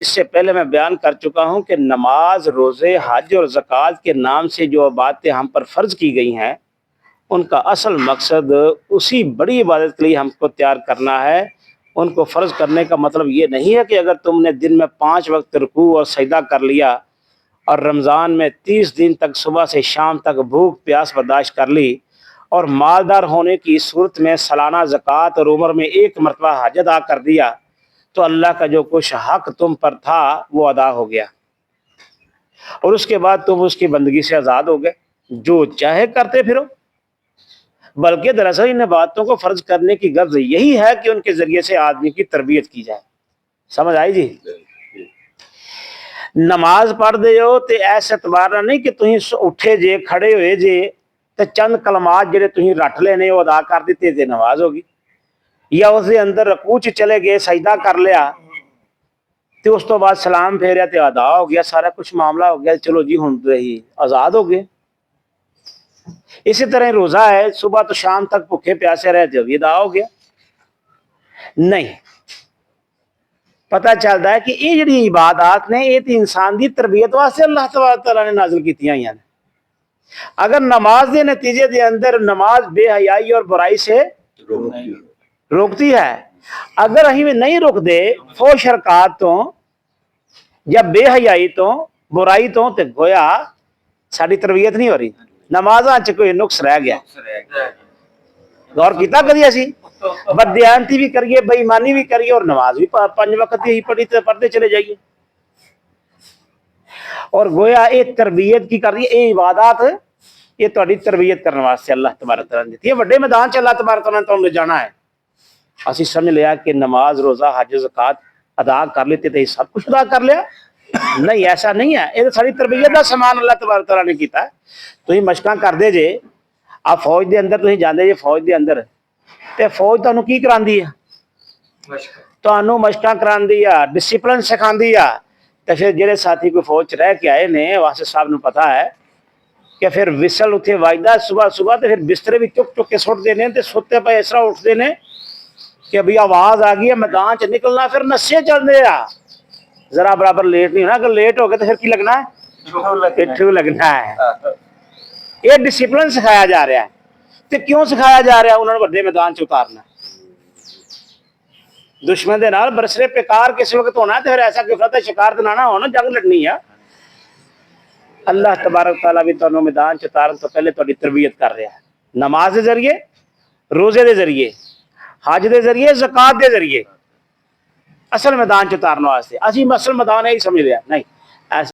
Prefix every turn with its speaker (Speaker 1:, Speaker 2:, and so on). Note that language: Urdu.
Speaker 1: اس سے پہلے میں بیان کر چکا ہوں کہ نماز، روزے، حج اور زکوٰۃ کے نام سے جو باتیں ہم پر فرض کی گئی ہیں ان کا اصل مقصد اسی بڑی عبادت کے لیے ہم کو تیار کرنا ہے۔ ان کو فرض کرنے کا مطلب یہ نہیں ہے کہ اگر تم نے دن میں 5 وقت رکوع اور سجدہ کر لیا اور رمضان میں 30 دن تک صبح سے شام تک بھوک پیاس برداشت کر لی اور مالدار ہونے کی صورت میں سالانہ زکوٰۃ اور عمر میں 1 مرتبہ حج ادا کر دیا تو اللہ کا جو کچھ حق تم پر تھا وہ ادا ہو گیا، اور اس کے بعد تم اس کی بندگی سے آزاد ہو گئے، جو چاہے کرتے پھرو۔ بلکہ دراصل ان باتوں کو فرض کرنے کی غرض یہی ہے کہ ان کے ذریعے سے آدمی کی تربیت کی جائے۔ سمجھ آئی جی؟ نماز پڑھ دے ہو تے ایسے اعتبار نہیں کہ تھی اٹھے جے کھڑے ہوئے جے تے چند کلمات جڑے تھی رٹ لینے وہ ادا کر دیتے تے نماز ہوگی، یا اس دے اندر رکوع چ چلے گئے سجدہ کر لیا تے اس تو بعد سلام پھیریا تے ادا ہو گیا، سارا کچھ معاملہ ہو گیا، چلو جی ہن ہی آزاد ہو گئے۔ اسی طرح روزہ ہے، صبح تو شام تک بھوکے پیاسے رہے جو بھی ادا ہو گیا۔ نہیں، پتہ چلتا ہے کہ یہ جڑی عبادات نے یہ تو انسان دی تربیت واسطے اللہ تبارک تعالیٰ نے نازل کیتی ہیں۔ اگر نماز دے نتیجے دے اندر نماز بے حیائی اور برائی سے روکتی ہے، اگر ہمیں نہیں روک دے فحش حرکات تو یا بے حیائی تو برائی تو گویا ساری تربیت نہیں ہو رہی، نمازاں چ کوئی نقص رہ گیا۔ غور کیتا کدی اسی بددیانتی بھی کریے، بے ایمانی بھی کریے اور نماز بھی 5 وقت ہی پڑھتے چلے جائیے، اور گویا یہ تربیت کی کر رہی ہے، یہ عبادات یہ تہاڈی تربیت کرنے واسطے اللہ تبارک تعالیٰ نے دیتی ہے۔ بڑے میدان چ اللہ تبارک تعالیٰ نے تمہیں لے جانا ہے۔ اسی سمجھ لیا کہ نماز، روزہ، حج، زکوٰۃ ادا کر لیتے تھے سب کچھ ادا کر لیا، نہیں، ایسا نہیں ہے۔ یہ ساری تربیت کا سامان اللہ تبارک تعالیٰ نے کیتا ہے۔ تھی مشقاں کر دے جے، آپ فوج دے اندر تھی جاندے جے فوج دے اندر تے فوج تانوں کی کراندی ہے؟ تانوں مشقاں کراندی ہے، ڈسپلن سکھاندی ہے۔ تے پھر جڑے ساتھی کوئی فوج چ رہ کے آئے نے واسطے صاحب نوں پتہ ہے کہ پھر وسل اتنے واجدہ صبح صبح تے پھر بسترے بھی چک چک کے سٹ دینے تے ستے پے اس طرح اٹھتے نے کہ ابھی آواز آ گئی ہے میدان چ نکلنا، پھر نسے چلتے آ، ذرا برابر لیٹ نہیں ہونا، اگر لیٹ ہو گئے تو پھر کی لگنا ہے؟ پٹھو لگنا ہے۔ یہ ڈسپلن سکھایا جا رہا ہے۔ تو کیوں سکھایا جا رہا ہے؟ انہوں نے بڑے میدان چ اتارنا، دشمن دے نال برسرے پیکار کس وقت ہونا ہے، تو پھر ایسا کہ فتح شکار دلانا ہونا، جنگ لڑنی ہے۔ اللہ تبارک تعالیٰ بھی تمہیں میدان چ اتارن تو پہلے تہاڈی تربیت کر رہا ہے، نماز دے ذریعے، روزے دے ذریعے، حج دے ذریعے، زکوٰۃ دے ذریعے، اصل میدان چ اتارن واسطے۔ اسی اصل میدان یہی سمجھ لیا نہیں۔